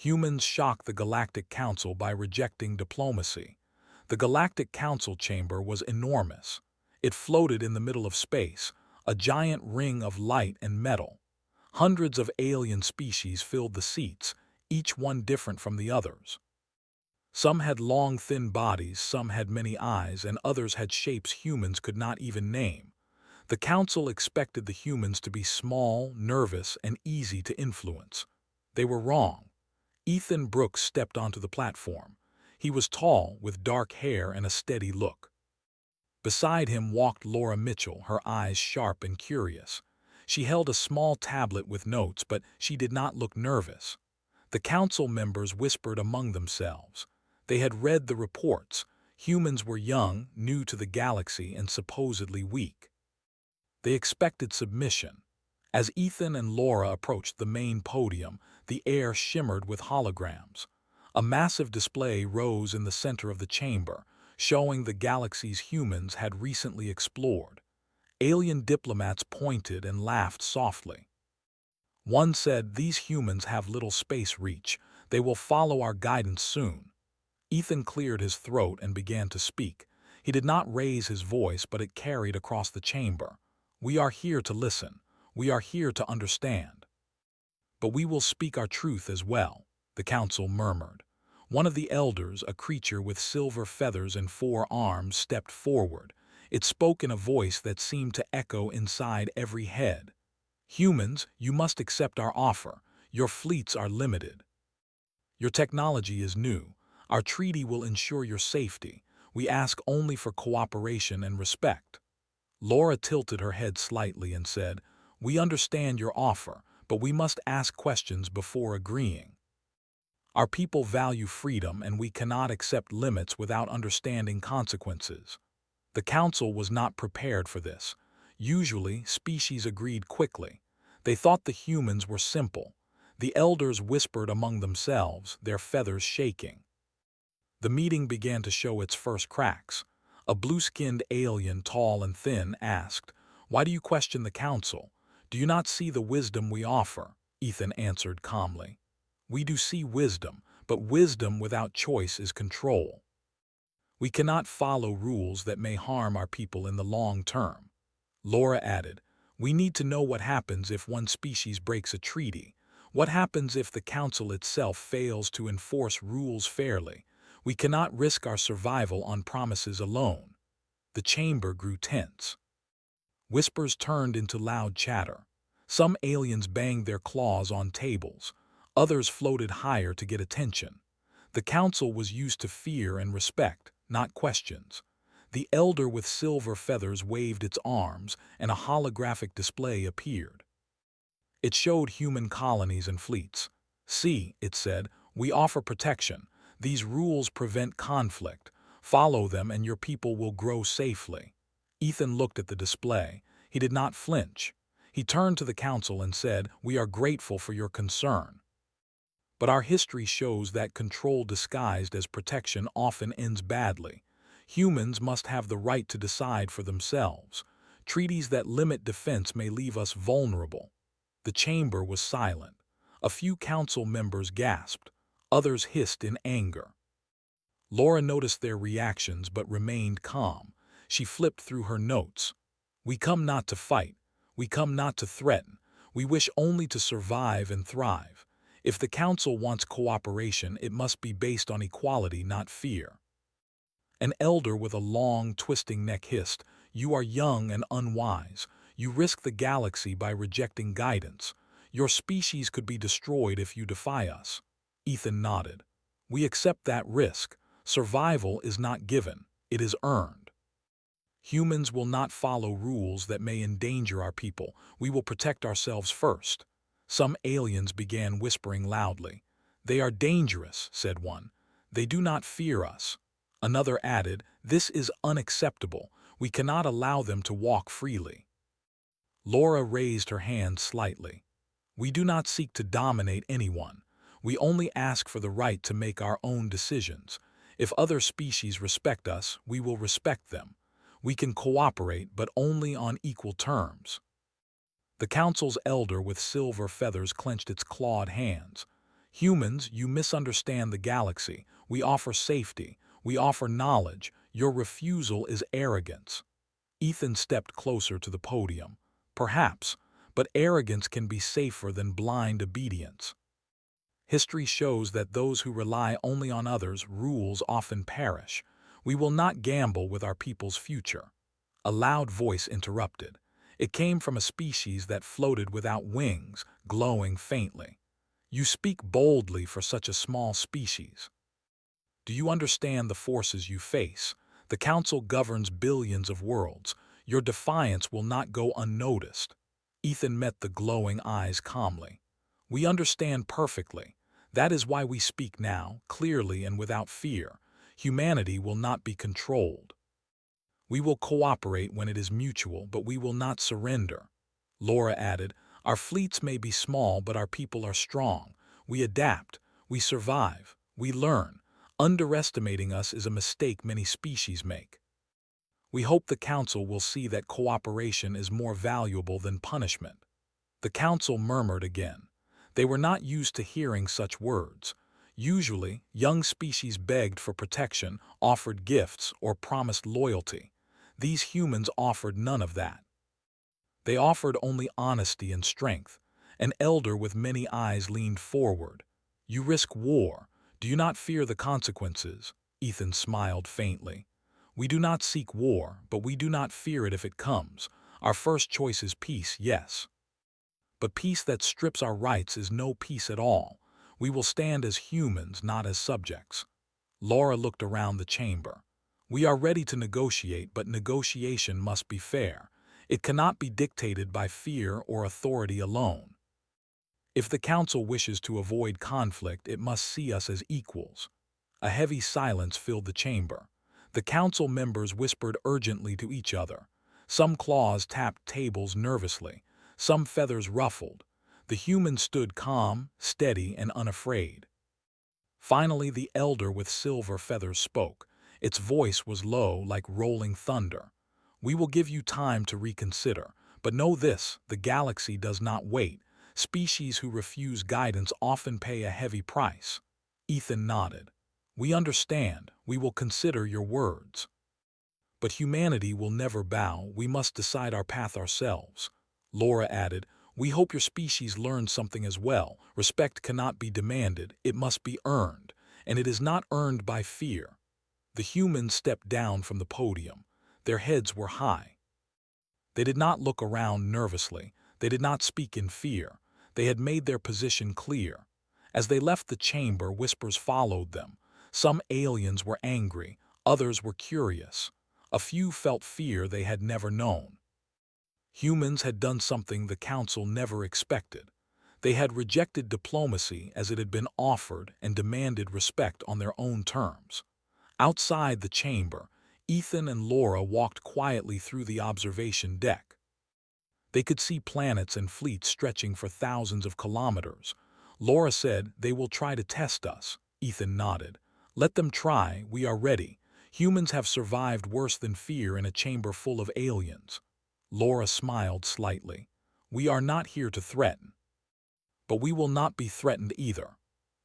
Humans shocked the Galactic Council by rejecting diplomacy. The Galactic Council chamber was enormous. It floated in the middle of space, a giant ring of light and metal. Hundreds of alien species filled the seats, each one different from the others. Some had long, thin bodies, some had many eyes, and others had shapes humans could not even name. The council expected the humans to be small, nervous, and easy to influence. They were wrong. Ethan Brooks stepped onto the platform. He was tall, with dark hair and a steady look. Beside him walked Laura Mitchell, her eyes sharp and curious. She held a small tablet with notes, but she did not look nervous. The council members whispered among themselves. They had read the reports. Humans were young, new to the galaxy, and supposedly weak. They expected submission. As Ethan and Laura approached the main podium, the air shimmered with holograms. A massive display rose in the center of the chamber, showing the galaxies humans had recently explored. Alien diplomats pointed and laughed softly. One said, "These humans have little space reach. They will follow our guidance soon." Ethan cleared his throat and began to speak. He did not raise his voice, but it carried across the chamber. "We are here to listen. We are here to understand. But we will speak our truth as well," the council murmured. One of the elders, a creature with silver feathers and 4 arms, stepped forward. It spoke in a voice that seemed to echo inside every head. "Humans, you must accept our offer. Your fleets are limited. Your technology is new. Our treaty will ensure your safety. We ask only for cooperation and respect." Laura tilted her head slightly and said, "We understand your offer, but we must ask questions before agreeing. Our people value freedom, and we cannot accept limits without understanding consequences." The council was not prepared for this. Usually, species agreed quickly. They thought the humans were simple. The elders whispered among themselves, their feathers shaking. The meeting began to show its first cracks. A blue-skinned alien, tall and thin, asked, "Why do you question the council? Do you not see the wisdom we offer?" Ethan answered calmly, "We do see wisdom, but wisdom without choice is control. We cannot follow rules that may harm our people in the long term." Laura added, "We need to know what happens if one species breaks a treaty. What happens if the council itself fails to enforce rules fairly? We cannot risk our survival on promises alone." The chamber grew tense. Whispers turned into loud chatter. Some aliens banged their claws on tables. Others floated higher to get attention. The council was used to fear and respect, not questions. The elder with silver feathers waved its arms, and a holographic display appeared. It showed human colonies and fleets. "See," it said, "we offer protection. These rules prevent conflict. Follow them and your people will grow safely." Ethan looked at the display. He did not flinch. He turned to the council and said, "We are grateful for your concern. But our history shows that control disguised as protection often ends badly. Humans must have the right to decide for themselves. Treaties that limit defense may leave us vulnerable." The chamber was silent. A few council members gasped. Others hissed in anger. Laura noticed their reactions but remained calm. She flipped through her notes. "We come not to fight. We come not to threaten. We wish only to survive and thrive. If the council wants cooperation, it must be based on equality, not fear." An elder with a long, twisting neck hissed, "You are young and unwise. You risk the galaxy by rejecting guidance. Your species could be destroyed if you defy us." Ethan nodded. "We accept that risk. Survival is not given, it is earned. Humans will not follow rules that may endanger our people. We will protect ourselves first." Some aliens began whispering loudly. "They are dangerous," said one. "They do not fear us." Another added, "This is unacceptable. We cannot allow them to walk freely." Laura raised her hand slightly. "We do not seek to dominate anyone. We only ask for the right to make our own decisions. If other species respect us, we will respect them. We can cooperate, but only on equal terms." The council's elder with silver feathers clenched its clawed hands. Humans, you misunderstand the galaxy. We offer safety. We offer knowledge. Your refusal is arrogance. Ethan stepped closer to the podium. Perhaps, but arrogance can be safer than blind obedience. History shows that those who rely only on others' rules often perish. We will not gamble with our people's future. A loud voice interrupted. It came from a species that floated without wings, glowing faintly. You speak boldly for such a small species. Do you understand the forces you face? The Council governs billions of worlds. Your defiance will not go unnoticed. Ethan met the glowing eyes calmly. We understand perfectly. That is why we speak now, clearly and without fear. Humanity will not be controlled. We will cooperate when it is mutual, but we will not surrender. Laura added, our fleets may be small, but our people are strong. We adapt, we survive, we learn. Underestimating us is a mistake many species make. We hope the Council will see that cooperation is more valuable than punishment. The Council murmured again. They were not used to hearing such words. Usually, young species begged for protection, offered gifts, or promised loyalty. These humans offered none of that. They offered only honesty and strength. An elder with many eyes leaned forward. You risk war. Do you not fear the consequences? Ethan smiled faintly. We do not seek war, but we do not fear it if it comes. Our first choice is peace, yes. But peace that strips our rights is no peace at all. We will stand as humans, not as subjects. Laura looked around the chamber. We are ready to negotiate, but negotiation must be fair. It cannot be dictated by fear or authority alone. If the Council wishes to avoid conflict, it must see us as equals. A heavy silence filled the chamber. The Council members whispered urgently to each other. Some claws tapped tables nervously. Some feathers ruffled. The humans stood calm, steady, and unafraid. Finally, the elder with silver feathers spoke. Its voice was low, like rolling thunder. We will give you time to reconsider. But know this, the galaxy does not wait. Species who refuse guidance often pay a heavy price. Ethan nodded. We understand. We will consider your words. But humanity will never bow. We must decide our path ourselves. Laura added, we hope your species learns something as well. Respect cannot be demanded, it must be earned, and it is not earned by fear. The humans stepped down from the podium. Their heads were high. They did not look around nervously. They did not speak in fear. They had made their position clear. As they left the chamber, whispers followed them. Some aliens were angry, others were curious. A few felt fear they had never known. Humans had done something the Council never expected. They had rejected diplomacy as it had been offered and demanded respect on their own terms. Outside the chamber, Ethan and Laura walked quietly through the observation deck. They could see planets and fleets stretching for thousands of kilometers. Laura said, they will try to test us. Ethan nodded. Let them try, we are ready. Humans have survived worse than fear in a chamber full of aliens. Laura smiled slightly. We are not here to threaten. But we will not be threatened either.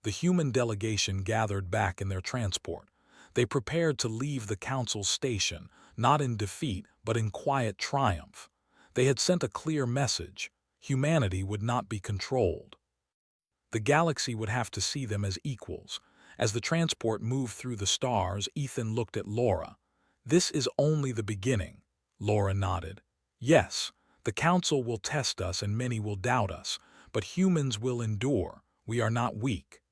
The human delegation gathered back in their transport. They prepared to leave the Council's station, not in defeat, but in quiet triumph. They had sent a clear message. Humanity would not be controlled. The galaxy would have to see them as equals. As the transport moved through the stars, Ethan looked at Laura. This is only the beginning. Laura nodded. Yes, the Council will test us and many will doubt us, but humans will endure. We are not weak.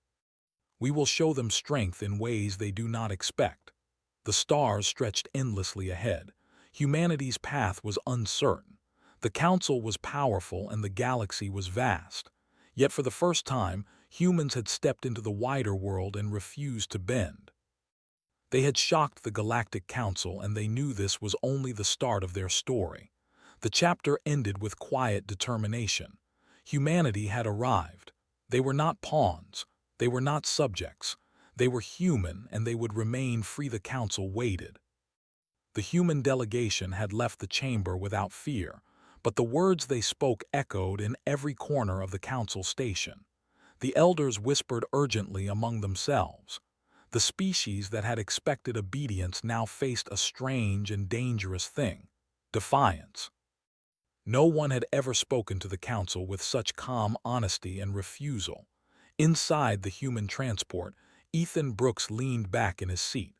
We will show them strength in ways they do not expect. The stars stretched endlessly ahead. Humanity's path was uncertain. The Council was powerful and the galaxy was vast. Yet for the first time, humans had stepped into the wider world and refused to bend. They had shocked the Galactic Council and they knew this was only the start of their story. The chapter ended with quiet determination. Humanity had arrived. They were not pawns. They were not subjects. They were human, and they would remain free. The Council waited. The human delegation had left the chamber without fear, but the words they spoke echoed in every corner of the Council station. The elders whispered urgently among themselves. The species that had expected obedience now faced a strange and dangerous thing: defiance. No one had ever spoken to the council with such calm honesty and refusal. Inside the human transport, Ethan Brooks leaned back in his seat.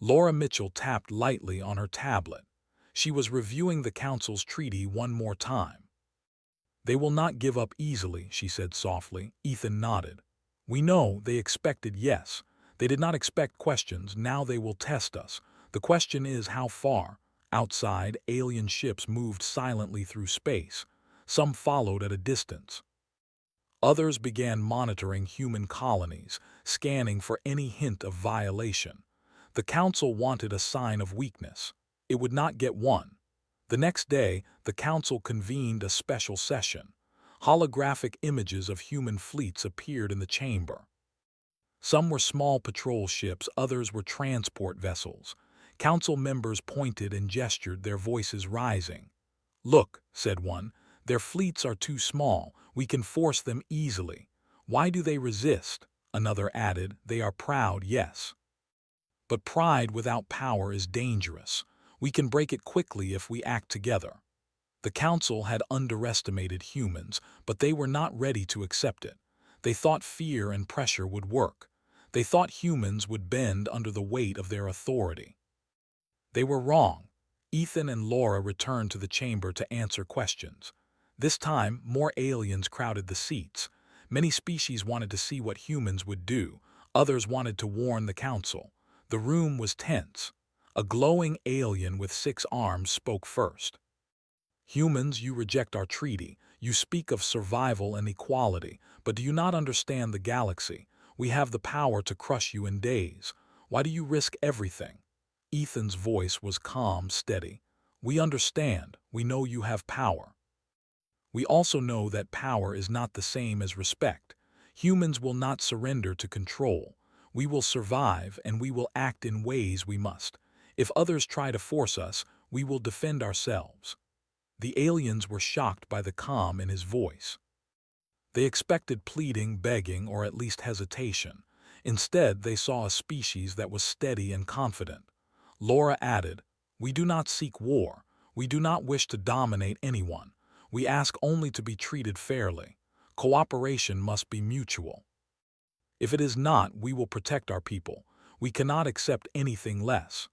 Laura Mitchell tapped lightly on her tablet. She was reviewing the council's treaty one more time. "They will not give up easily," she said softly. Ethan nodded. "We know they expected yes. They did not expect questions. Now they will test us. The question is how far." Outside, alien ships moved silently through space. Some followed at a distance. Others began monitoring human colonies, scanning for any hint of violation. The council wanted a sign of weakness. It would not get one. The next day, the council convened a special session. Holographic images of human fleets appeared in the chamber. Some were small patrol ships, others were transport vessels. Council members pointed and gestured, their voices rising. "Look," said one, "their fleets are too small. We can force them easily." "Why do they resist?" Another added. "They are proud, yes. But pride without power is dangerous. We can break it quickly if we act together." The council had underestimated humans, but they were not ready to accept it. They thought fear and pressure would work. They thought humans would bend under the weight of their authority. They were wrong. Ethan and Laura returned to the chamber to answer questions. This time, more aliens crowded the seats. Many species wanted to see what humans would do. Others wanted to warn the council. The room was tense. A glowing alien with 6 arms spoke first. "Humans, you reject our treaty. You speak of survival and equality, but do you not understand the galaxy? We have the power to crush you in days. Why do you risk everything?" Ethan's voice was calm, steady. "We understand. We know you have power. We also know that power is not the same as respect. Humans will not surrender to control. We will survive, and we will act in ways we must. If others try to force us, we will defend ourselves." The aliens were shocked by the calm in his voice. They expected pleading, begging, or at least hesitation. Instead, they saw a species that was steady and confident. Laura added, "We do not seek war. We do not wish to dominate anyone. We ask only to be treated fairly. Cooperation must be mutual. If it is not, we will protect our people. We cannot accept anything less."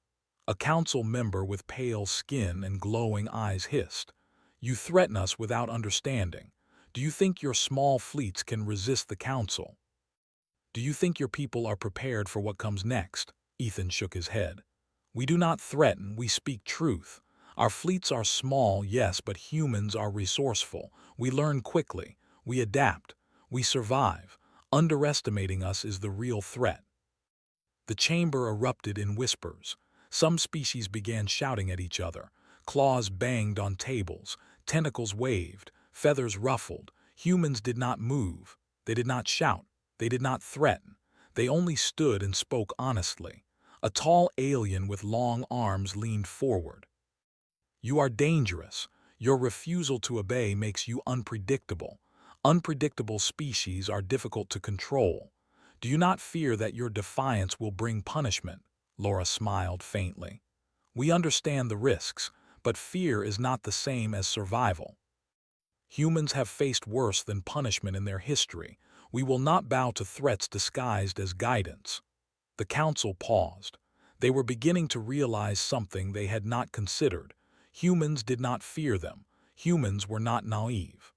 A council member with pale skin and glowing eyes hissed, "You threaten us without understanding. Do you think your small fleets can resist the council? Do you think your people are prepared for what comes next?" Ethan shook his head. "We do not threaten, we speak truth. Our fleets are small, yes, but humans are resourceful. We learn quickly. We adapt. We survive. Underestimating us is the real threat." The chamber erupted in whispers. Some species began shouting at each other. Claws banged on tables. Tentacles waved. Feathers ruffled. Humans did not move. They did not shout. They did not threaten. They only stood and spoke honestly. A tall alien with long arms leaned forward. "You are dangerous. Your refusal to obey makes you unpredictable. Unpredictable species are difficult to control. Do you not fear that your defiance will bring punishment?" Laura smiled faintly. "We understand the risks, but fear is not the same as survival. Humans have faced worse than punishment in their history. We will not bow to threats disguised as guidance." The council paused. They were beginning to realize something they had not considered. Humans did not fear them. Humans were not naive.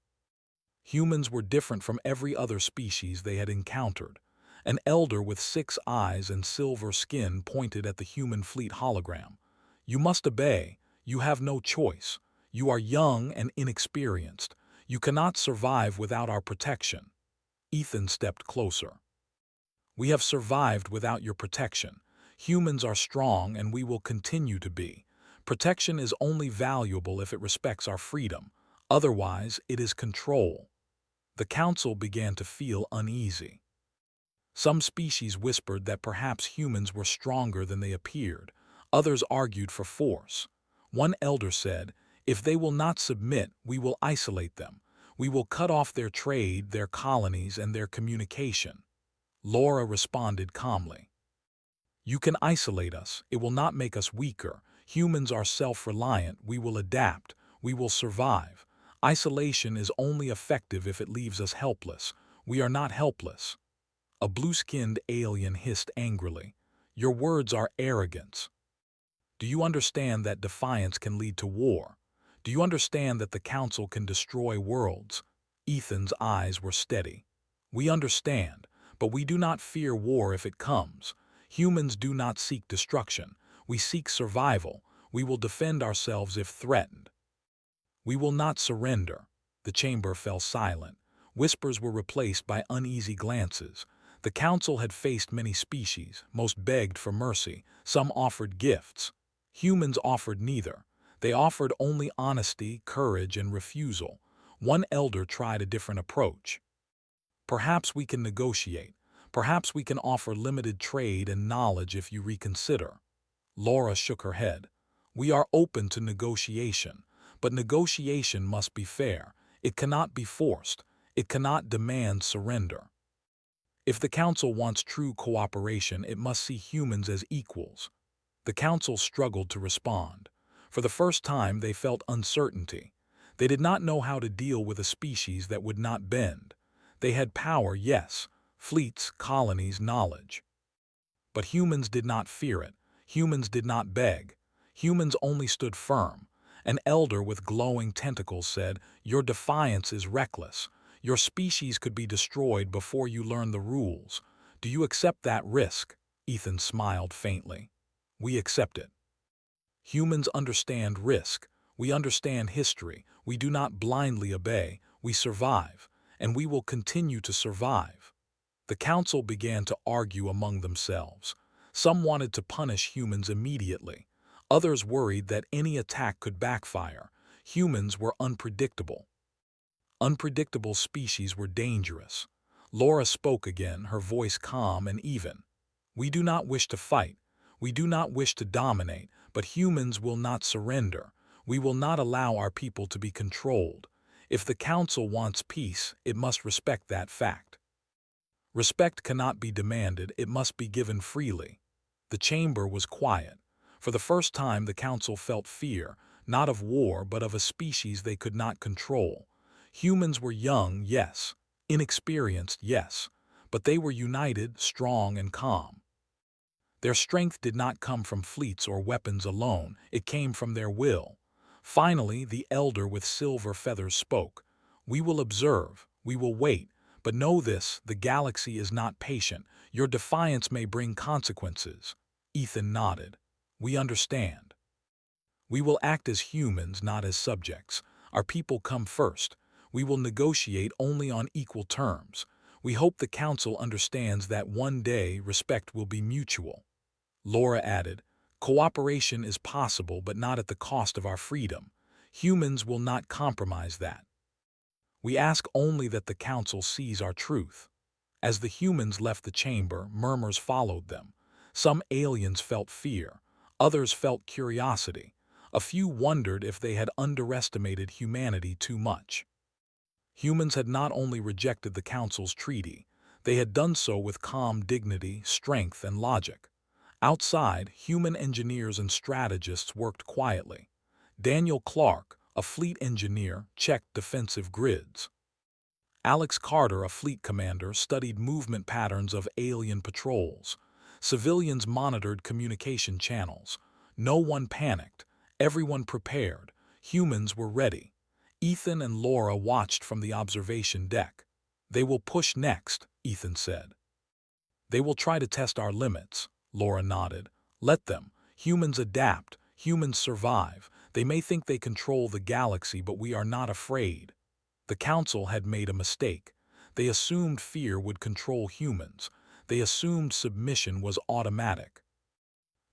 Humans were different from every other species they had encountered. An elder with 6 eyes and silver skin pointed at the human fleet hologram. "You must obey. You have no choice. You are young and inexperienced. You cannot survive without our protection." Ethan stepped closer. "We have survived without your protection. Humans are strong, and we will continue to be. Protection is only valuable if it respects our freedom. Otherwise, it is control." The council began to feel uneasy. Some species whispered that perhaps humans were stronger than they appeared. Others argued for force. One elder said, "If they will not submit, we will isolate them. We will cut off their trade, their colonies, and their communication. Laura responded calmly. You can isolate us. It will not make us weaker. Humans are self-reliant. We will adapt. We will survive. Isolation is only effective if it leaves us helpless. We are not helpless. A blue-skinned alien hissed angrily. Your words are arrogance. Do you understand that defiance can lead to war? Do you understand that the Council can destroy worlds? Ethan's eyes were steady. We understand, but we do not fear war if it comes. Humans do not seek destruction. We seek survival. We will defend ourselves if threatened. We will not surrender. The chamber fell silent. Whispers were replaced by uneasy glances. The Council had faced many species, most begged for mercy, some offered gifts. Humans offered neither. They offered only honesty, courage, and refusal. One elder tried a different approach. Perhaps we can negotiate. Perhaps we can offer limited trade and knowledge if you reconsider. Laura shook her head. We are open to negotiation, but negotiation must be fair. It cannot be forced. It cannot demand surrender. If the Council wants true cooperation, it must see humans as equals. The Council struggled to respond. For the first time, they felt uncertainty. They did not know how to deal with a species that would not bend. They had power, yes, fleets, colonies, knowledge. But humans did not fear it. Humans did not beg. Humans only stood firm. An elder with glowing tentacles said, "Your defiance is reckless. Your species could be destroyed before you learn the rules. Do you accept that risk?" Ethan smiled faintly. We accept it. Humans understand risk. We understand history. We do not blindly obey. We survive. And we will continue to survive. The Council began to argue among themselves. Some wanted to punish humans immediately. Others worried that any attack could backfire. Humans were unpredictable. Unpredictable species were dangerous. Laura spoke again, her voice calm and even. We do not wish to fight. We do not wish to dominate, but humans will not surrender. We will not allow our people to be controlled. If the Council wants peace, it must respect that fact. Respect cannot be demanded, it must be given freely. The chamber was quiet. For the first time, the Council felt fear, not of war, but of a species they could not control. Humans were young, yes. Inexperienced, yes. But they were united, strong, and calm. Their strength did not come from fleets or weapons alone, it came from their will. Finally, the elder with silver feathers spoke. We will observe, we will wait, but know this, the galaxy is not patient. Your defiance may bring consequences. Ethan nodded. We understand. We will act as humans, not as subjects. Our people come first. We will negotiate only on equal terms. We hope the Council understands that one day respect will be mutual. Laura added, cooperation is possible but not at the cost of our freedom. Humans will not compromise that. We ask only that the Council sees our truth. As the humans left the chamber, murmurs followed them. Some aliens felt fear. Others felt curiosity. A few wondered if they had underestimated humanity too much. Humans had not only rejected the Council's treaty, they had done so with calm dignity, strength, and logic. Outside, human engineers and strategists worked quietly. Daniel Clark, a fleet engineer, checked defensive grids. Alex Carter, a fleet commander, studied movement patterns of alien patrols. Civilians monitored communication channels. No one panicked. Everyone prepared. Humans were ready. Ethan and Laura watched from the observation deck. They will push next, Ethan said. They will try to test our limits. Laura nodded. Let them. Humans adapt. Humans survive. They may think they control the galaxy, but we are not afraid. The Council had made a mistake. They assumed fear would control humans. They assumed submission was automatic.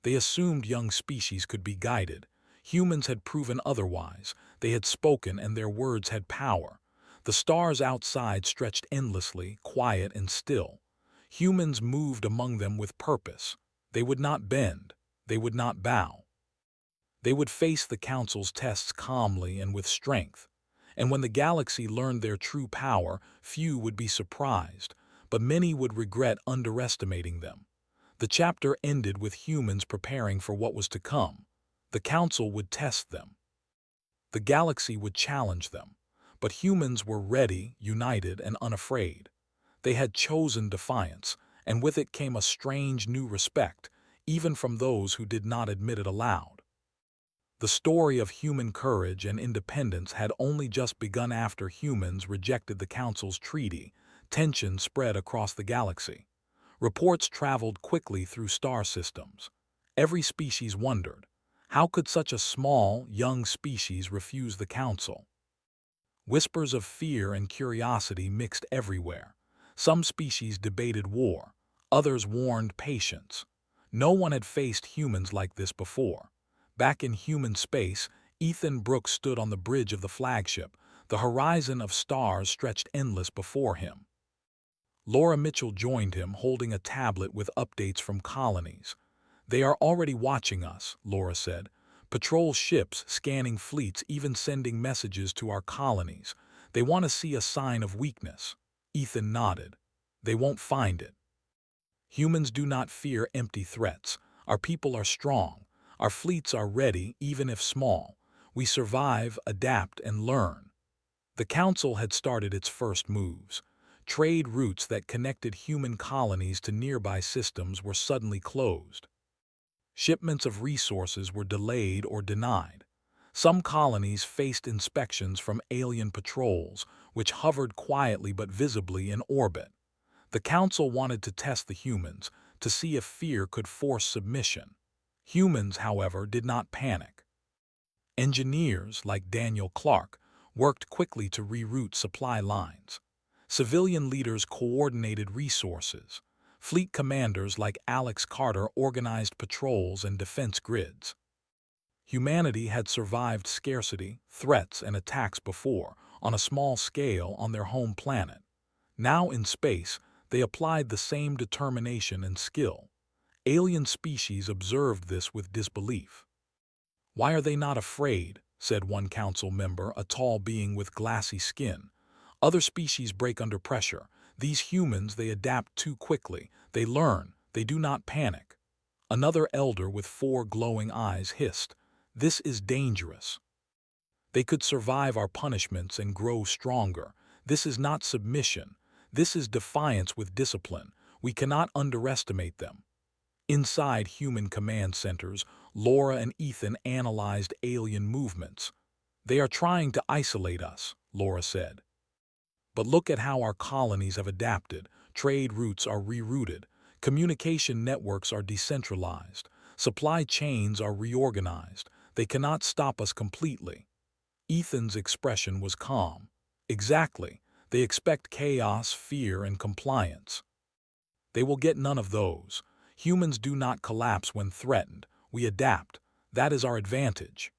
They assumed young species could be guided. Humans had proven otherwise. They had spoken and their words had power. The stars outside stretched endlessly, quiet and still. Humans moved among them with purpose. They would not bend. They would not bow. They would face the Council's tests calmly and with strength. And when the galaxy learned their true power, few would be surprised, but many would regret underestimating them. The chapter ended with humans preparing for what was to come. The Council would test them. The galaxy would challenge them. But humans were ready, united, and unafraid. They had chosen defiance, and with it came a strange new respect, even from those who did not admit it aloud. The story of human courage and independence had only just begun after humans rejected the Council's treaty. Tension spread across the galaxy. Reports traveled quickly through star systems. Every species wondered, how could such a small, young species refuse the Council? Whispers of fear and curiosity mixed everywhere. Some species debated war. Others warned patience. No one had faced humans like this before. Back in human space, Ethan Brooks stood on the bridge of the flagship. The horizon of stars stretched endless before him. Laura Mitchell joined him, holding a tablet with updates from colonies. "They are already watching us," Laura said. "Patrol ships scanning fleets, even sending messages to our colonies. They want to see a sign of weakness." Ethan nodded. "They won't find it. Humans do not fear empty threats. Our people are strong. Our fleets are ready, even if small. We survive, adapt, and learn." The Council had started its first moves. Trade routes that connected human colonies to nearby systems were suddenly closed. Shipments of resources were delayed or denied. Some colonies faced inspections from alien patrols, which hovered quietly but visibly in orbit. The Council wanted to test the humans, to see if fear could force submission. Humans, however, did not panic. Engineers, like Daniel Clark, worked quickly to reroute supply lines. Civilian leaders coordinated resources. Fleet commanders like Alex Carter organized patrols and defense grids. Humanity had survived scarcity, threats, and attacks before, on a small scale on their home planet. Now in space, they applied the same determination and skill. Alien species observed this with disbelief. "Why are they not afraid?" said one council member, a tall being with glassy skin. "Other species break under pressure. These humans, they adapt too quickly. They learn. They do not panic." Another elder with 4 glowing eyes hissed, "This is dangerous. They could survive our punishments and grow stronger. This is not submission. This is defiance with discipline. We cannot underestimate them." Inside human command centers, Laura and Ethan analyzed alien movements. "They are trying to isolate us," Laura said. "But look at how our colonies have adapted. Trade routes are rerouted. Communication networks are decentralized. Supply chains are reorganized. They cannot stop us completely." Ethan's expression was calm. "Exactly. They expect chaos, fear, and compliance. They will get none of those. Humans do not collapse when threatened. We adapt. That is our advantage."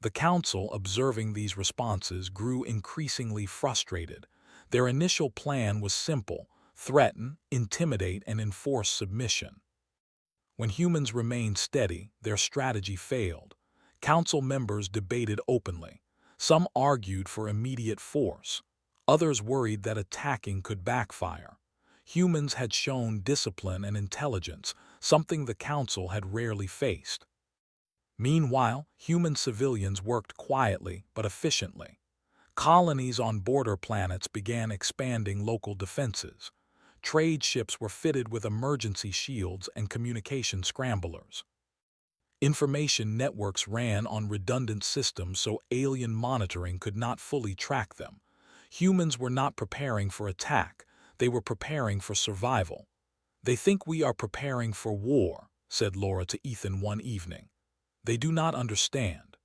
The Council, observing these responses, grew increasingly frustrated. Their initial plan was simple: threaten, intimidate, and enforce submission. When humans remained steady, their strategy failed. Council members debated openly. Some argued for immediate force. Others worried that attacking could backfire. Humans had shown discipline and intelligence, something the Council had rarely faced. Meanwhile, human civilians worked quietly but efficiently. Colonies on border planets began expanding local defenses. Trade ships were fitted with emergency shields and communication scramblers. Information networks ran on redundant systems so alien monitoring could not fully track them. Humans were not preparing for attack, they were preparing for survival. "They think we are preparing for war," said Laura to Ethan one evening. "They do not understand.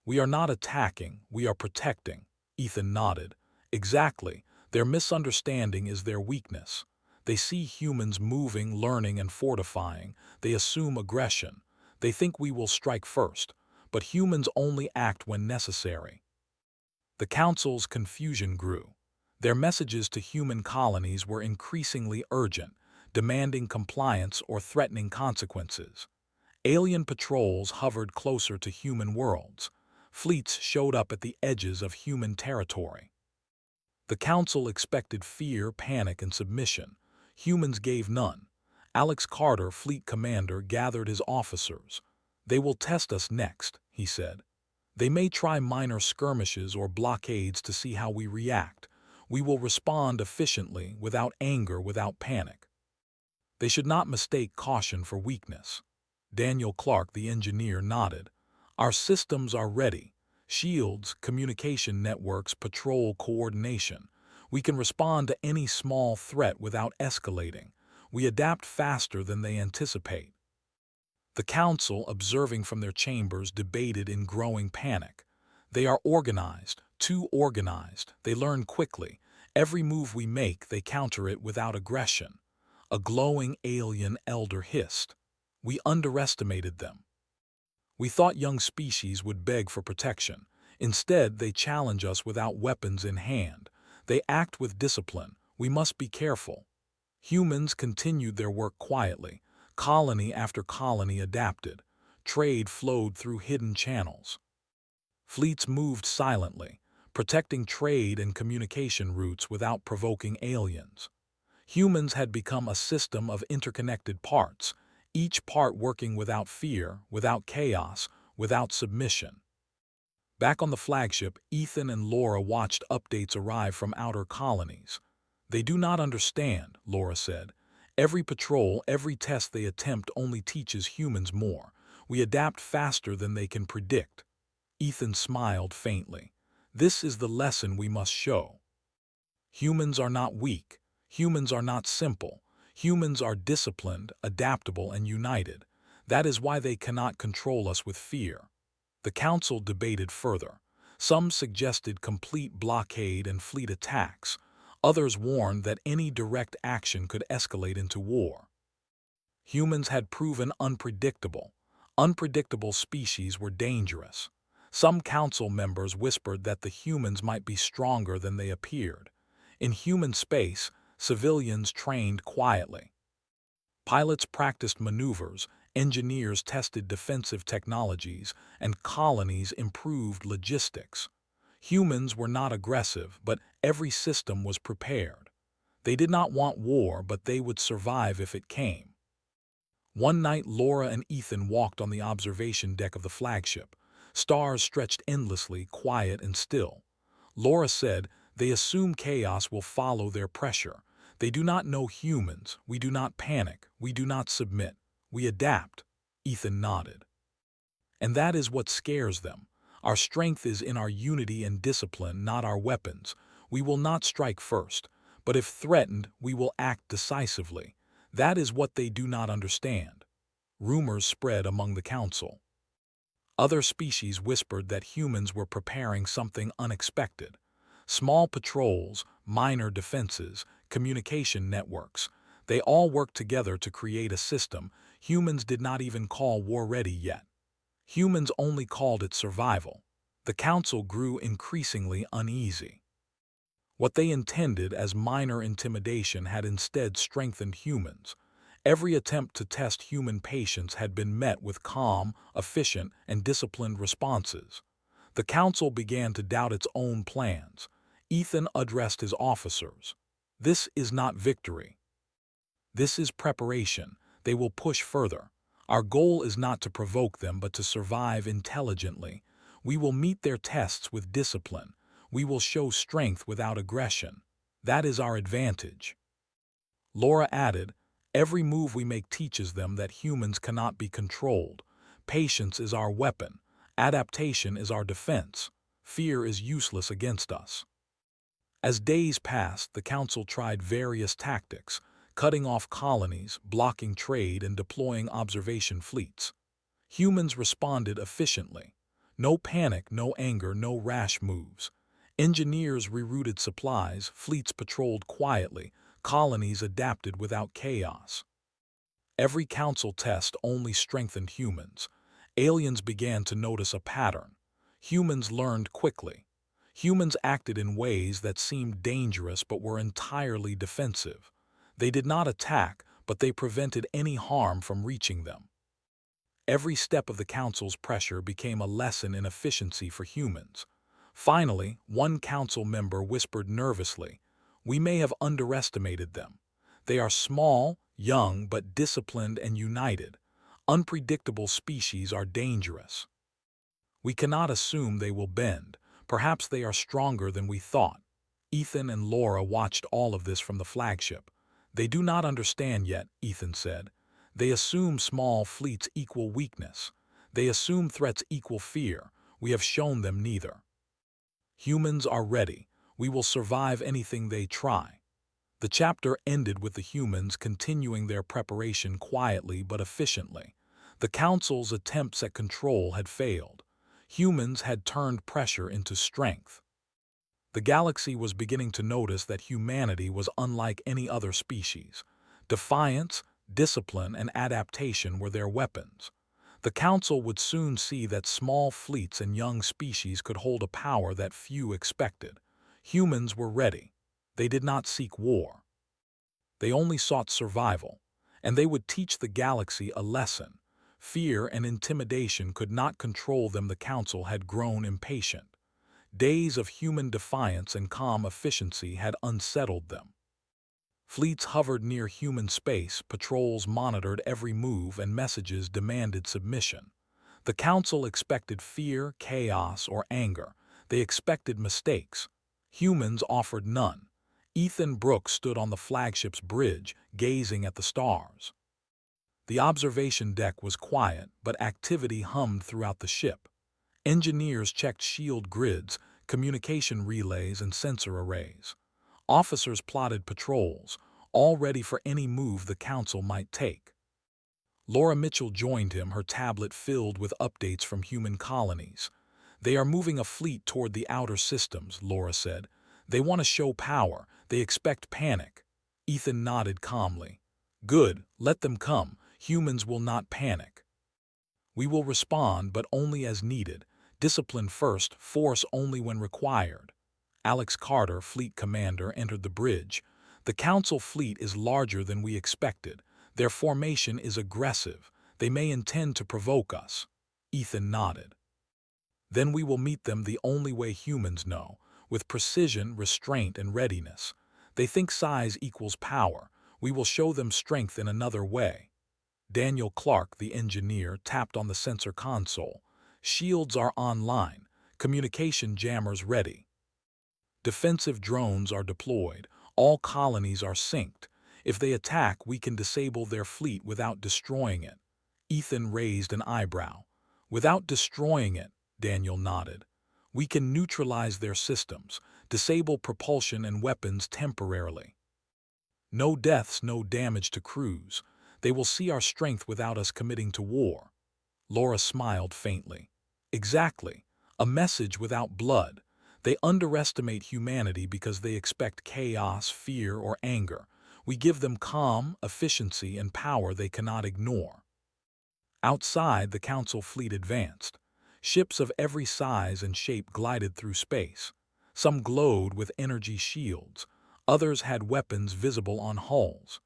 We are not attacking, we are protecting." Ethan nodded. "Exactly. Their misunderstanding is their weakness. They see humans moving, learning, and fortifying. They assume aggression. They think we will strike first. But humans only act when necessary." The Council's confusion grew. Their messages to human colonies were increasingly urgent, demanding compliance or threatening consequences. Alien patrols hovered closer to human worlds. Fleets showed up at the edges of human territory. The Council expected fear, panic, and submission. Humans gave none. Alex Carter, fleet commander, gathered his officers. "They will test us next," he said. "They may try minor skirmishes or blockades to see how we react. We will respond efficiently, without anger, without panic." They should not mistake caution for weakness. Daniel Clark, the engineer, nodded. "Our systems are ready. Shields, communication networks, patrol coordination. We can respond to any small threat without escalating. We adapt faster than they anticipate." The Council, observing from their chambers, debated in growing panic. "They are organized, too organized. They learn quickly. Every move we make, they counter it without aggression." A glowing alien elder hissed. "We underestimated them. We thought young species would beg for protection. Instead, they challenge us without weapons in hand. They act with discipline. We must be careful." Humans continued their work quietly. Colony after colony adapted. Trade flowed through hidden channels. Fleets moved silently, protecting trade and communication routes without provoking aliens. Humans had become a system of interconnected parts, each part working without fear, without chaos, without submission. Back on the flagship, Ethan and Laura watched updates arrive from outer colonies. "They do not understand," Laura said. "Every patrol, every test they attempt only teaches humans more. We adapt faster than they can predict." Ethan smiled faintly. "This is the lesson we must show. Humans are not weak. Humans are not simple. Humans are disciplined, adaptable, and united. That is why they cannot control us with fear." The Council debated further. Some suggested complete blockade and fleet attacks. Others warned that any direct action could escalate into war. Humans had proven unpredictable. Unpredictable species were dangerous. Some council members whispered that the humans might be stronger than they appeared. In human space, civilians trained quietly. Pilots practiced maneuvers, engineers tested defensive technologies, and colonies improved logistics. Humans were not aggressive, but every system was prepared. They did not want war, but they would survive if it came. One night, Laura and Ethan walked on the observation deck of the flagship. Stars stretched endlessly, quiet and still. Laura said, "They assume chaos will follow their pressure. They do not know humans. We do not panic. We do not submit. We adapt." Ethan nodded. "And that is what scares them. Our strength is in our unity and discipline, not our weapons. We will not strike first, but if threatened, we will act decisively. That is what they do not understand." Rumors spread among the Council. Other species whispered that humans were preparing something unexpected. Small patrols, minor defenses, communication networks. They all worked together to create a system humans did not even call war-ready yet. Humans only called it survival. The Council grew increasingly uneasy. What they intended as minor intimidation had instead strengthened humans. Every attempt to test human patience had been met with calm, efficient, and disciplined responses. The Council began to doubt its own plans. Ethan addressed his officers. "This is not victory. This is preparation. They will push further. Our goal is not to provoke them, but to survive intelligently. We will meet their tests with discipline. We will show strength without aggression. That is our advantage." Laura added, "Every move we make teaches them that humans cannot be controlled. Patience is our weapon. Adaptation is our defense. Fear is useless against us." As days passed, the Council tried various tactics, cutting off colonies, blocking trade, and deploying observation fleets. Humans responded efficiently. No panic, no anger, no rash moves. Engineers rerouted supplies, fleets patrolled quietly, colonies adapted without chaos. Every Council test only strengthened humans. Aliens began to notice a pattern. Humans learned quickly. Humans acted in ways that seemed dangerous but were entirely defensive. They did not attack, but they prevented any harm from reaching them. Every step of the Council's pressure became a lesson in efficiency for humans. Finally, one Council member whispered nervously, "We may have underestimated them. They are small, young, but disciplined and united. Unpredictable species are dangerous. We cannot assume they will bend. Perhaps they are stronger than we thought." Ethan and Laura watched all of this from the flagship. "They do not understand yet," Ethan said. "They assume small fleets equal weakness. They assume threats equal fear. We have shown them neither. Humans are ready. We will survive anything they try." The chapter ended with the humans continuing their preparation quietly but efficiently. The Council's attempts at control had failed. Humans had turned pressure into strength. The galaxy was beginning to notice that humanity was unlike any other species. Defiance, discipline, and adaptation were their weapons. The Council would soon see that small fleets and young species could hold a power that few expected. Humans were ready. They did not seek war. They only sought survival, and they would teach the galaxy a lesson. Fear and intimidation could not control them. The Council had grown impatient. Days of human defiance and calm efficiency had unsettled them. Fleets hovered near human space, patrols monitored every move, and messages demanded submission. The Council expected fear, chaos, or anger. They expected mistakes. Humans offered none. Ethan Brooks stood on the flagship's bridge, gazing at the stars. The observation deck was quiet, but activity hummed throughout the ship. Engineers checked shield grids, communication relays, and sensor arrays. Officers plotted patrols, all ready for any move the Council might take. Laura Mitchell joined him, her tablet filled with updates from human colonies. "They are moving a fleet toward the outer systems," Laura said. "They want to show power. They expect panic." Ethan nodded calmly. "Good, let them come. Humans will not panic. We will respond, but only as needed. Discipline first, force only when required." Alex Carter, fleet commander, entered the bridge. "The Council fleet is larger than we expected. Their formation is aggressive. They may intend to provoke us." Ethan nodded. "Then we will meet them the only way humans know, with precision, restraint, and readiness. They think size equals power. We will show them strength in another way." Daniel Clark, the engineer, tapped on the sensor console. "Shields are online. Communication jammers ready. Defensive drones are deployed. All colonies are synced. If they attack, we can disable their fleet without destroying it." Ethan raised an eyebrow. "Without destroying it," Daniel nodded. "We can neutralize their systems, disable propulsion and weapons temporarily. No deaths, no damage to crews. They will see our strength without us committing to war." Laura smiled faintly. "Exactly. A message without blood. They underestimate humanity because they expect chaos, fear, or anger. We give them calm, efficiency, and power they cannot ignore." Outside, the Council fleet advanced. Ships of every size and shape glided through space. Some glowed with energy shields. Others had weapons visible on hulls.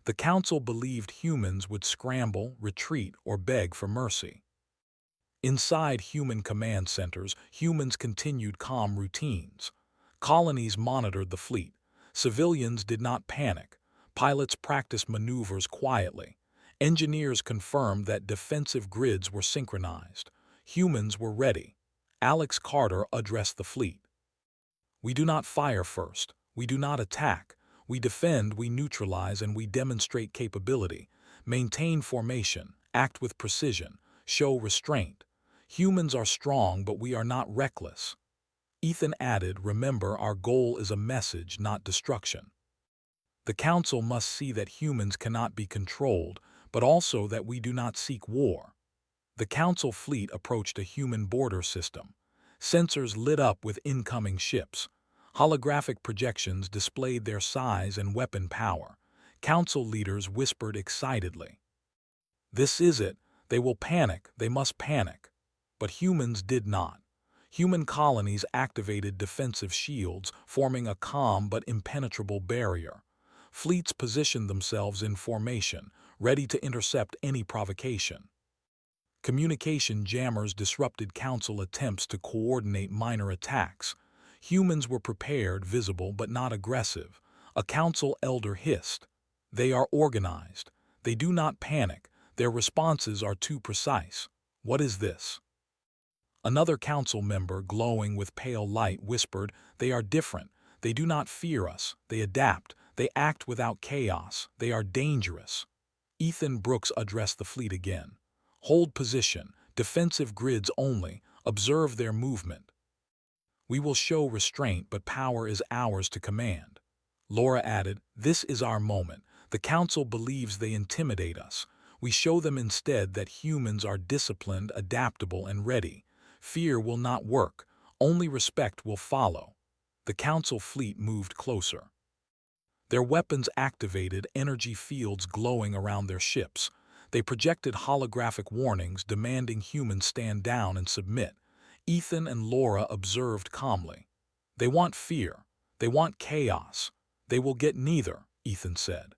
The Council believed humans would scramble, retreat, or beg for mercy. Inside human command centers, humans continued calm routines. Colonies monitored the fleet. Civilians did not panic. Pilots practiced maneuvers quietly. Engineers confirmed that defensive grids were synchronized. Humans were ready. Alex Carter addressed the fleet. "We do not fire first. We do not attack. We defend, we neutralize, and we demonstrate capability. Maintain formation. Act with precision. Show restraint. Humans are strong, but we are not reckless." Ethan added, "Remember, our goal is a message, not destruction. The Council must see that humans cannot be controlled, but also that we do not seek war." The Council fleet approached a human border system. Sensors lit up with incoming ships. Holographic projections displayed their size and weapon power. Council leaders whispered excitedly, "This is it. They will panic. They must panic." But humans did not. Human colonies activated defensive shields, forming a calm but impenetrable barrier. Fleets positioned themselves in formation, ready to intercept any provocation. Communication jammers disrupted council attempts to coordinate minor attacks. Humans were prepared, visible, but not aggressive. A council elder hissed. They are organized. They do not panic. Their responses are too precise. What is this? Another council member, glowing with pale light, whispered, They are different. They do not fear us. They adapt. They act without chaos. They are dangerous. Ethan Brooks addressed the fleet again. Hold position. Defensive grids only. Observe their movement. We will show restraint, but power is ours to command. Laura added, This is our moment. The council believes they intimidate us. We show them instead that humans are disciplined, adaptable, and ready. Fear will not work. Only respect will follow. The council fleet moved closer. Their weapons activated, energy fields glowing around their ships. They projected holographic warnings demanding humans stand down and submit. Ethan and Laura observed calmly. They want fear. They want chaos. They will get neither, Ethan said.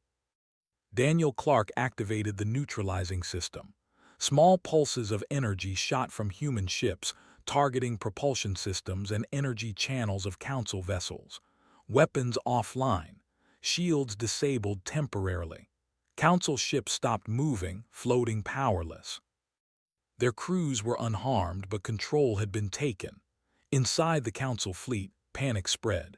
Daniel Clark activated the neutralizing system. Small pulses of energy shot from human ships, targeting propulsion systems and energy channels of council vessels. Weapons offline. Shields disabled temporarily. Council ships stopped moving, floating powerless. Their crews were unharmed, but control had been taken. Inside the council fleet, panic spread.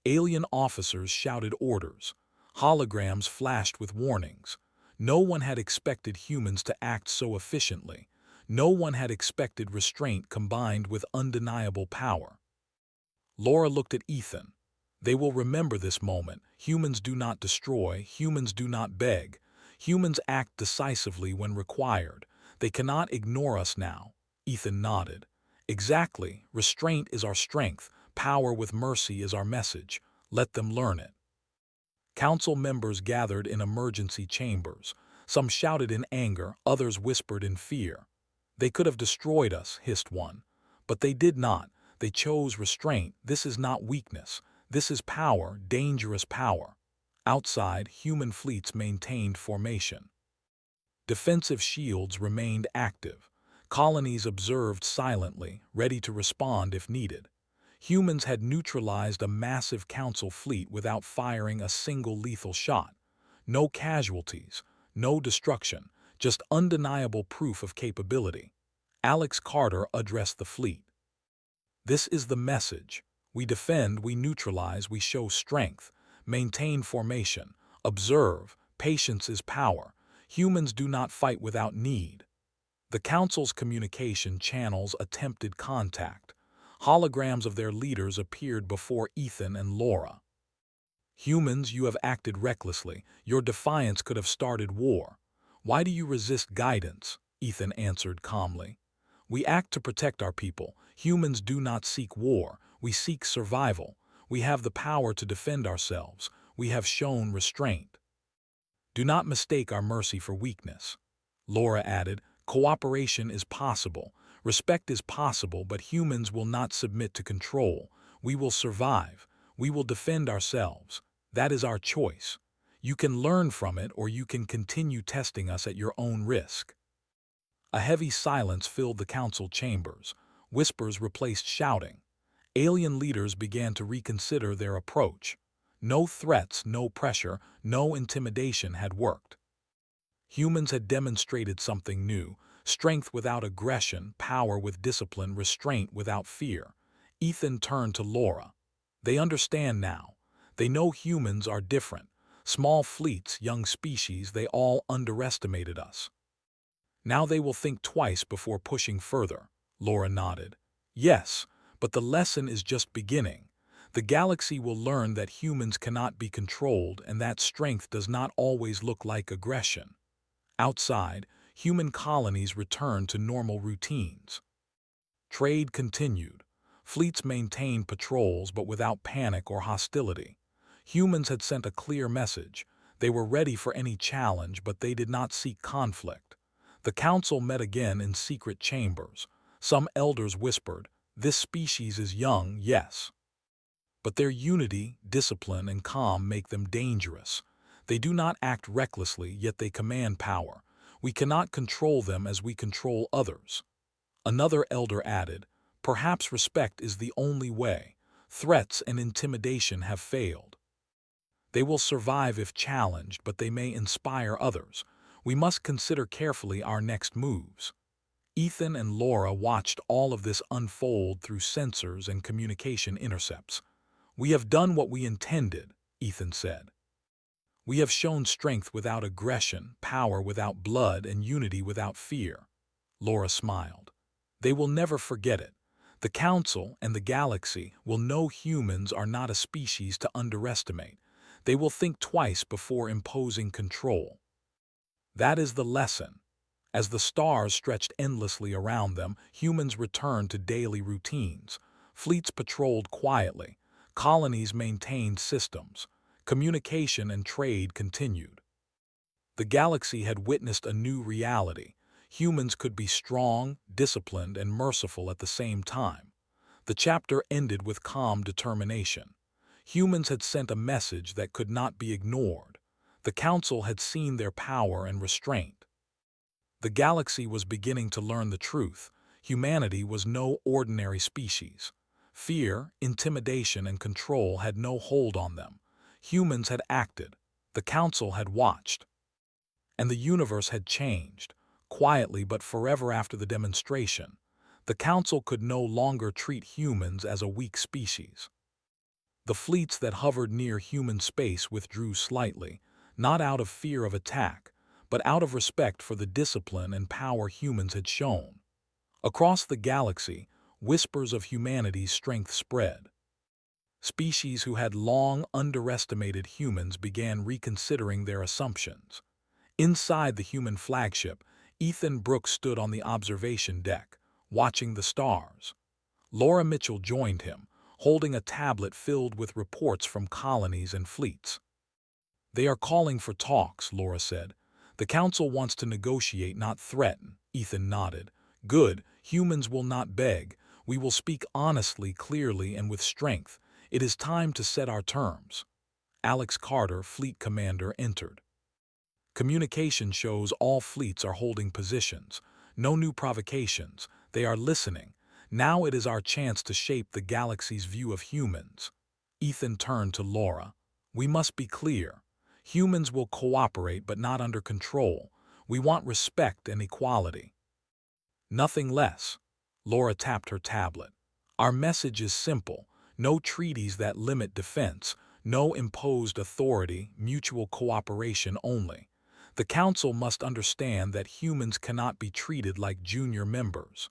Alien officers shouted orders. Holograms flashed with warnings. No one had expected humans to act so efficiently. No one had expected restraint combined with undeniable power. Laura looked at Ethan. They will remember this moment. Humans do not destroy. Humans do not beg. Humans act decisively when required. They cannot ignore us now. Ethan nodded. Exactly. Restraint is our strength. Power with mercy is our message. Let them learn it. Council members gathered in emergency chambers. Some shouted in anger, others whispered in fear. They could have destroyed us, hissed one. But they did not. They chose restraint. This is not weakness. This is power, dangerous power. Outside, human fleets maintained formation. Defensive shields remained active. Colonies observed silently, ready to respond if needed. Humans had neutralized a massive council fleet without firing a single lethal shot. No casualties, no destruction, just undeniable proof of capability. Alex Carter addressed the fleet. This is the message. We defend, we neutralize, we show strength. Maintain formation. Observe. Patience is power. Humans do not fight without need. The Council's communication channels attempted contact. Holograms of their leaders appeared before Ethan and Laura. Humans, you have acted recklessly. Your defiance could have started war. Why do you resist guidance? Ethan answered calmly. We act to protect our people. Humans do not seek war. We seek survival. We have the power to defend ourselves. We have shown restraint. Do not mistake our mercy for weakness. Laura added, Cooperation is possible. Respect is possible, but humans will not submit to control. We will survive. We will defend ourselves. That is our choice. You can learn from it, or you can continue testing us at your own risk. A heavy silence filled the council chambers. Whispers replaced shouting. Alien leaders began to reconsider their approach. No threats, no pressure, no intimidation had worked. Humans had demonstrated something new: strength without aggression, power with discipline, restraint without fear. Ethan turned to Laura. They understand now. They know humans are different. Small fleets, young species, they all underestimated us. Now they will think twice before pushing further. Laura nodded. Yes, but the lesson is just beginning. The galaxy will learn that humans cannot be controlled and that strength does not always look like aggression. Outside, human colonies returned to normal routines. Trade continued. Fleets maintained patrols but without panic or hostility. Humans had sent a clear message. They were ready for any challenge, but they did not seek conflict. The council met again in secret chambers. Some elders whispered, This species is young, yes. But their unity, discipline, and calm make them dangerous. They do not act recklessly, yet they command power. We cannot control them as we control others. Another elder added, "Perhaps respect is the only way. Threats and intimidation have failed. They will survive if challenged, but they may inspire others. We must consider carefully our next moves." Ethan and Laura watched all of this unfold through sensors and communication intercepts. "We have done what we intended," Ethan said. "We have shown strength without aggression, power without blood, and unity without fear." Laura smiled. "They will never forget it. The Council and the galaxy will know humans are not a species to underestimate. They will think twice before imposing control." That is the lesson. As the stars stretched endlessly around them, humans returned to daily routines. Fleets patrolled quietly. Colonies maintained systems. Communication and trade continued. The galaxy had witnessed a new reality. Humans could be strong, disciplined, and merciful at the same time. The chapter ended with calm determination. Humans had sent a message that could not be ignored. The Council had seen their power and restraint. The galaxy was beginning to learn the truth. Humanity was no ordinary species. Fear, intimidation, and control had no hold on them. Humans had acted. The Council had watched. And the universe had changed, quietly but forever after the demonstration. The Council could no longer treat humans as a weak species. The fleets that hovered near human space withdrew slightly, not out of fear of attack, but out of respect for the discipline and power humans had shown. Across the galaxy, whispers of humanity's strength spread. Species who had long underestimated humans began reconsidering their assumptions. Inside the human flagship, Ethan Brooks stood on the observation deck, watching the stars. Laura Mitchell joined him, holding a tablet filled with reports from colonies and fleets. "They are calling for talks," Laura said. "The Council wants to negotiate, not threaten." Ethan nodded. "Good. Humans will not beg. We will speak honestly, clearly, and with strength. It is time to set our terms." Alex Carter, fleet commander, entered. "Communication shows all fleets are holding positions. No new provocations. They are listening. Now it is our chance to shape the galaxy's view of humans." Ethan turned to Laura. "We must be clear. Humans will cooperate but not under control. We want respect and equality. Nothing less." Laura tapped her tablet. "Our message is simple. No treaties that limit defense. No imposed authority, mutual cooperation only. The Council must understand that humans cannot be treated like junior members."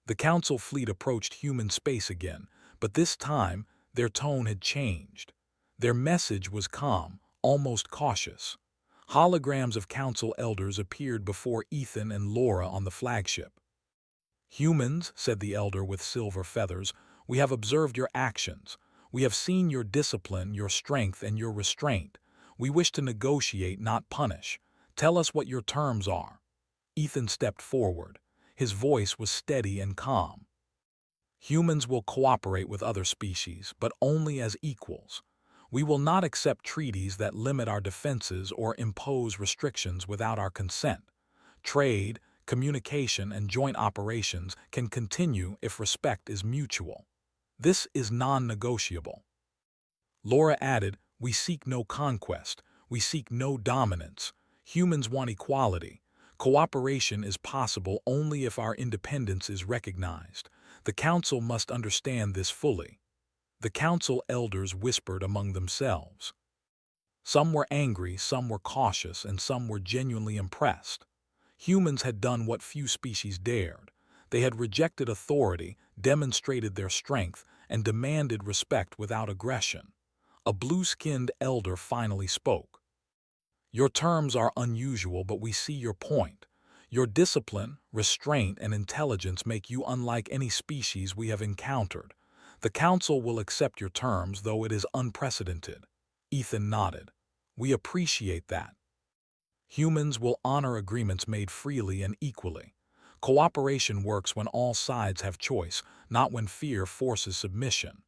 The Council fleet approached human space again, but this time their tone had changed. Their message was calm, almost cautious. Holograms of Council elders appeared before Ethan and Laura on the flagship. "Humans," said the elder with silver feathers, "we have observed your actions. We have seen your discipline, your strength, and your restraint. We wish to negotiate, not punish. Tell us what your terms are." Ethan stepped forward. His voice was steady and calm. "Humans will cooperate with other species, but only as equals. We will not accept treaties that limit our defenses or impose restrictions without our consent. Trade, communication, and joint operations can continue if respect is mutual. This is non-negotiable." Laura added, "We seek no conquest. We seek no dominance. Humans want equality. Cooperation is possible only if our independence is recognized. The Council must understand this fully." The Council elders whispered among themselves. Some were angry, some were cautious, and some were genuinely impressed. Humans had done what few species dared. They had rejected authority, demonstrated their strength, and demanded respect without aggression. A blue-skinned elder finally spoke. "Your terms are unusual, but we see your point. Your discipline, restraint, and intelligence make you unlike any species we have encountered. The Council will accept your terms, though it is unprecedented." Ethan nodded. "We appreciate that. Humans will honor agreements made freely and equally. Cooperation works when all sides have choice, not when fear forces submission."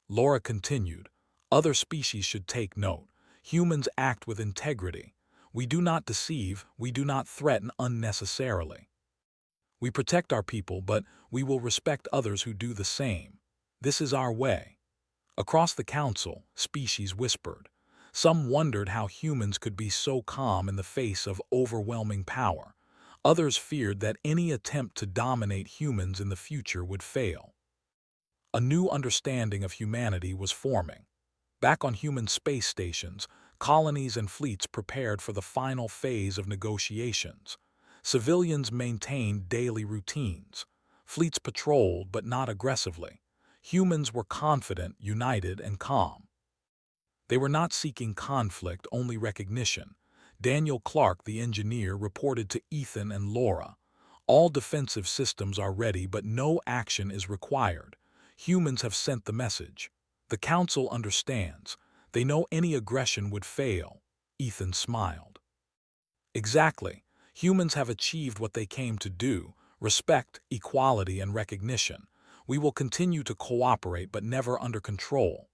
Laura continued, "Other species should take note. Humans act with integrity. We do not deceive, we do not threaten unnecessarily. We protect our people, but we will respect others who do the same. This is our way. Across the council, species whispered. Some wondered how humans could be so calm in the face of overwhelming power. Others feared that any attempt to dominate humans in the future would fail. A new understanding of humanity was forming. Back on human space stations, colonies and fleets prepared for the final phase of negotiations. Civilians maintained daily routines. Fleets patrolled, but not aggressively. Humans were confident, united, and calm. They were not seeking conflict, only recognition. Daniel Clark, the engineer, reported to Ethan and Laura. All defensive systems are ready, but no action is required. Humans have sent the message. The Council understands. They know any aggression would fail. Ethan smiled. Exactly. Humans have achieved what they came to do: respect, equality, and recognition. We will continue to cooperate, but never under control.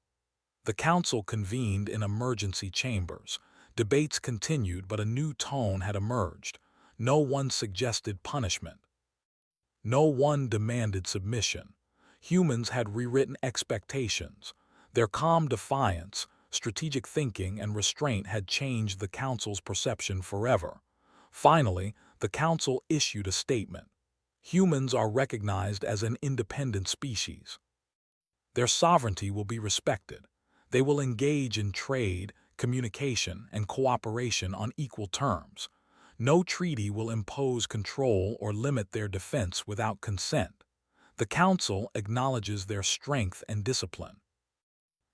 The Council convened in emergency chambers. Debates continued, but a new tone had emerged. No one suggested punishment. No one demanded submission. Humans had rewritten expectations. Their calm defiance, strategic thinking, and restraint had changed the Council's perception forever. Finally, the Council issued a statement. Humans are recognized as an independent species. Their sovereignty will be respected. They will engage in trade, communication, and cooperation on equal terms. No treaty will impose control or limit their defense without consent. The Council acknowledges their strength and discipline.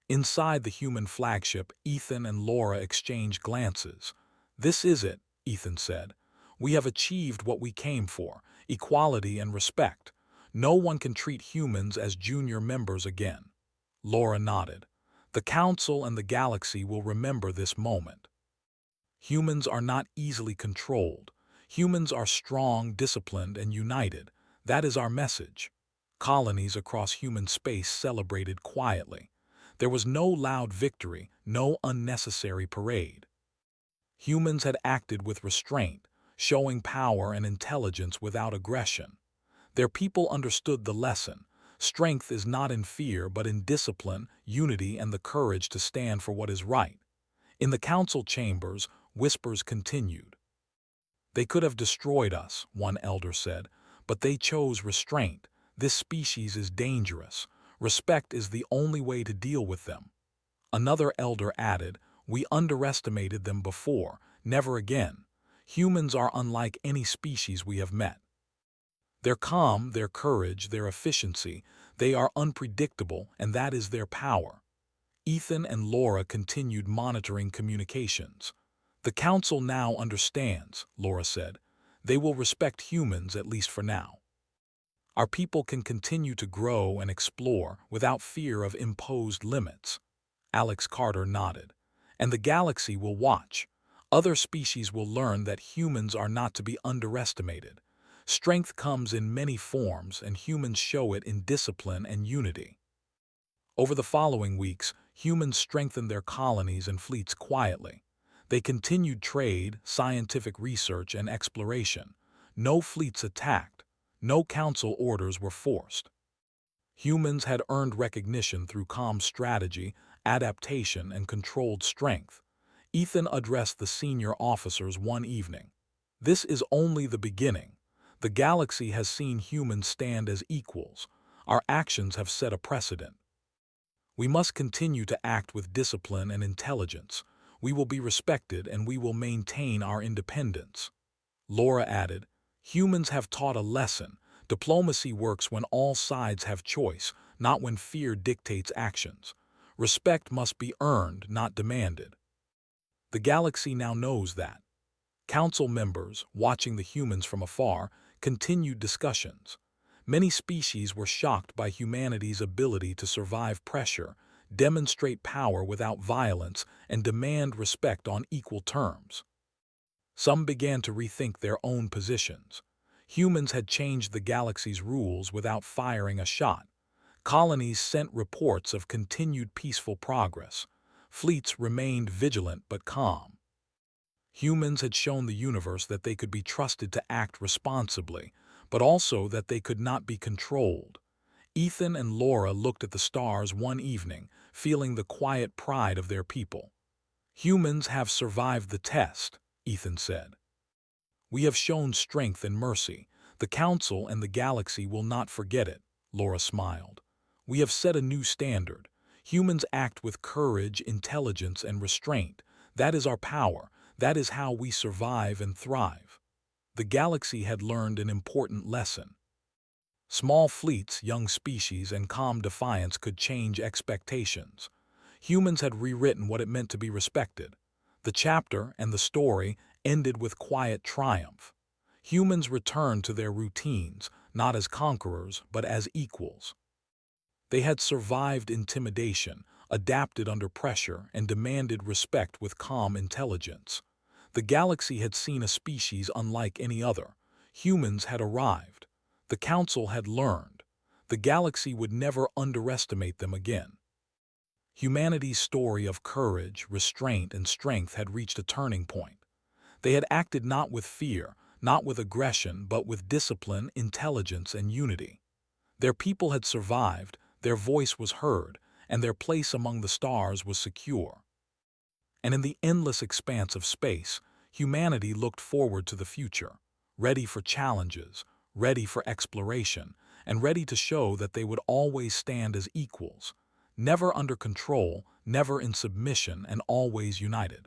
Inside the human flagship, Ethan and Laura exchanged glances. "This is it," Ethan said. "We have achieved what we came for: equality and respect. No one can treat humans as junior members again." Laura nodded. "The Council and the galaxy will remember this moment." Humans are not easily controlled. Humans are strong, disciplined, and united. That is our message. Colonies across human space celebrated quietly. There was no loud victory, no unnecessary parade. Humans had acted with restraint, showing power and intelligence without aggression. Their people understood the lesson. Strength is not in fear, but in discipline, unity, and the courage to stand for what is right. In the council chambers, whispers continued. "They could have destroyed us," one elder said, "but they chose restraint. This species is dangerous. Respect is the only way to deal with them." Another elder added, "We underestimated them before. Never again. Humans are unlike any species we have met. Their calm, their courage, their efficiency, they are unpredictable, and that is their power." Ethan and Laura continued monitoring communications. "The council now understands," Laura said. "They will respect humans, at least for now. Our people can continue to grow and explore without fear of imposed limits." Alex Carter nodded. "And the galaxy will watch. Other species will learn that humans are not to be underestimated. Strength comes in many forms, and humans show it in discipline and unity." Over the following weeks, humans strengthened their colonies and fleets quietly. They continued trade, scientific research, and exploration. No fleets attacked. No council orders were forced. Humans had earned recognition through calm strategy, adaptation, and controlled strength. Ethan addressed the senior officers one evening. "This is only the beginning. The galaxy has seen humans stand as equals. Our actions have set a precedent. We must continue to act with discipline and intelligence. We will be respected, and we will maintain our independence." Laura added, "Humans have taught a lesson. Diplomacy works when all sides have choice, not when fear dictates actions. Respect must be earned, not demanded." The galaxy now knows that. Council members, watching the humans from afar, continued discussions. Many species were shocked by humanity's ability to survive pressure, demonstrate power without violence, and demand respect on equal terms. Some began to rethink their own positions. Humans had changed the galaxy's rules without firing a shot. Colonies sent reports of continued peaceful progress. Fleets remained vigilant but calm. Humans had shown the universe that they could be trusted to act responsibly, but also that they could not be controlled. Ethan and Laura looked at the stars one evening, feeling the quiet pride of their people. "Humans have survived the test," Ethan said. "We have shown strength and mercy. The Council and the galaxy will not forget it," Laura smiled. "We have set a new standard. Humans act with courage, intelligence, and restraint. That is our power. That is how we survive and thrive." The galaxy had learned an important lesson. Small fleets, young species, and calm defiance could change expectations. Humans had rewritten what it meant to be respected. The chapter and the story ended with quiet triumph. Humans returned to their routines, not as conquerors, but as equals. They had survived intimidation, adapted under pressure, and demanded respect with calm intelligence. The galaxy had seen a species unlike any other. Humans had arrived. The Council had learned. The galaxy would never underestimate them again. Humanity's story of courage, restraint, and strength had reached a turning point. They had acted not with fear, not with aggression, but with discipline, intelligence, and unity. Their people had survived, their voice was heard, and their place among the stars was secure. And in the endless expanse of space, humanity looked forward to the future, ready for challenges, ready for exploration, and ready to show that they would always stand as equals, never under control, never in submission, and always united.